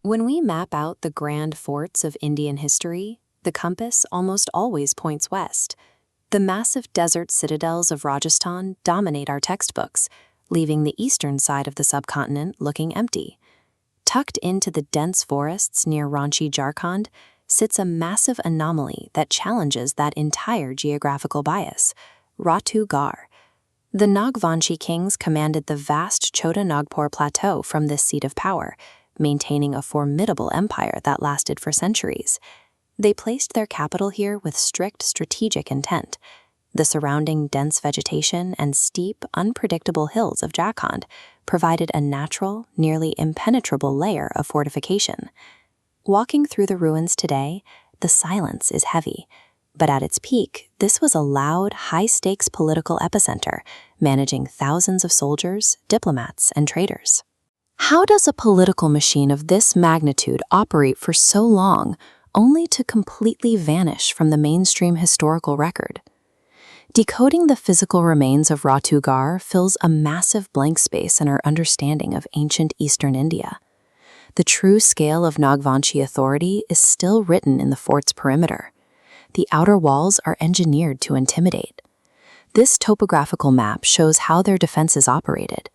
When we map out the grand forts of Indian history, the compass almost always points west. The massive desert citadels of Rajasthan dominate our textbooks, leaving the eastern side of the subcontinent looking empty. Tucked into the dense forests near Ranchi, Jharkhand, sits a massive anomaly that challenges that entire geographical bias, Ratu, Garh. The Nagvanshi kings commanded the vast Chota Nagpur plateau from this seat of power, maintaining a formidable empire that lasted for centuries. They placed their capital here with strict strategic intent. The surrounding dense vegetation and steep, unpredictable hills of Jharkhand provided a natural, nearly impenetrable layer of fortification. Walking through the ruins today, the silence is heavy. But at its peak, this was a loud, high-stakes political epicenter, managing thousands of soldiers, diplomats, and traders. How does a political machine of this magnitude operate for so long, only to completely vanish from the mainstream historical record? Decoding the physical remains of Ratu Garh fills a massive blank space in our understanding of ancient Eastern India. The true scale of Nagvanshi authority is still written in the fort's perimeter. The outer walls are engineered to intimidate. This topographical map shows how their defenses operated.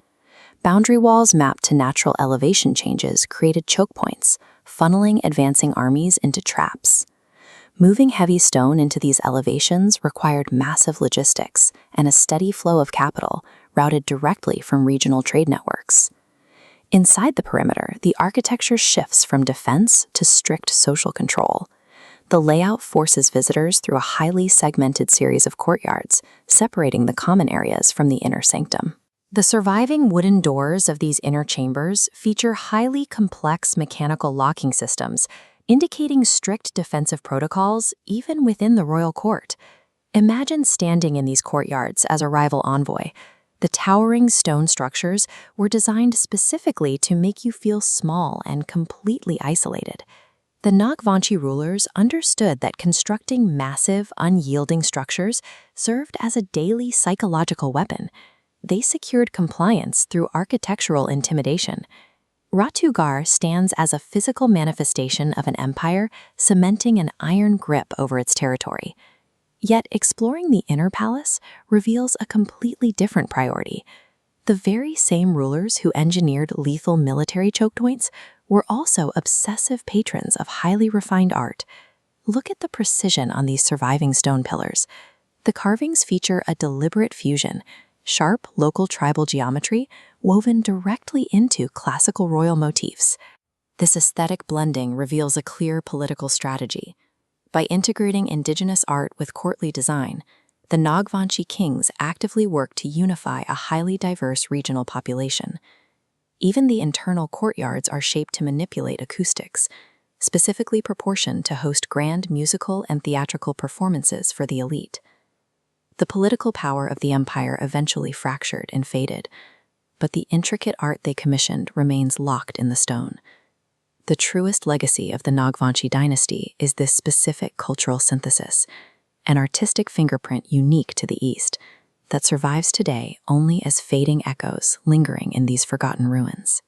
Boundary walls mapped to natural elevation changes created choke points, funneling advancing armies into traps. Moving heavy stone into these elevations required massive logistics and a steady flow of capital routed directly from regional trade networks. Inside the perimeter, the architecture shifts from defense to strict social control. The layout forces visitors through a highly segmented series of courtyards, separating the common areas from the inner sanctum. The surviving wooden doors of these inner chambers feature highly complex mechanical locking systems, indicating strict defensive protocols even within the royal court. Imagine standing in these courtyards as a rival envoy. The towering stone structures were designed specifically to make you feel small and completely isolated. The Nagvanshi rulers understood that constructing massive, unyielding structures served as a daily psychological weapon. They secured compliance through architectural intimidation. Ratu Garh stands as a physical manifestation of an empire cementing an iron grip over its territory. Yet exploring the inner palace reveals a completely different priority. The very same rulers who engineered lethal military choke points were also obsessive patrons of highly refined art. Look at the precision on these surviving stone pillars. The carvings feature a deliberate fusion, sharp local tribal geometry woven directly into classical royal motifs. This aesthetic blending reveals a clear political strategy. By integrating indigenous art with courtly design, the Nagvanshi kings actively worked to unify a highly diverse regional population. Even the internal courtyards are shaped to manipulate acoustics, specifically proportioned to host grand musical and theatrical performances for the elite. The political power of the empire eventually fractured and faded, but the intricate art they commissioned remains locked in the stone. The truest legacy of the Nagvanshi dynasty is this specific cultural synthesis, an artistic fingerprint unique to the East that survives today only as fading echoes lingering in these forgotten ruins.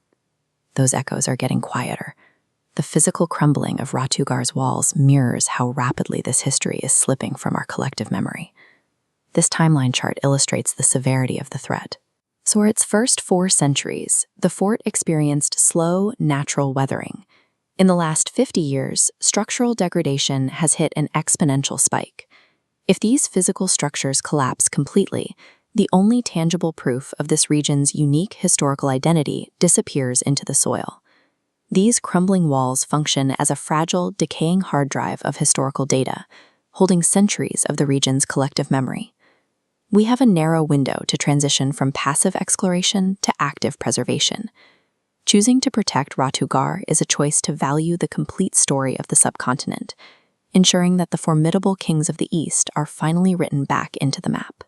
Those echoes are getting quieter. The physical crumbling of Ratu Garh's walls mirrors how rapidly this history is slipping from our collective memory. This timeline chart illustrates the severity of the threat. For its first 4 centuries, the fort experienced slow, natural weathering. In the last 50 years, structural degradation has hit an exponential spike. If these physical structures collapse completely, the only tangible proof of this region's unique historical identity disappears into the soil. These crumbling walls function as a fragile, decaying hard drive of historical data, holding centuries of the region's collective memory. We have a narrow window to transition from passive exploration to active preservation. Choosing to protect Ratu Garh is a choice to value the complete story of the subcontinent, ensuring that the formidable kings of the East are finally written back into the map.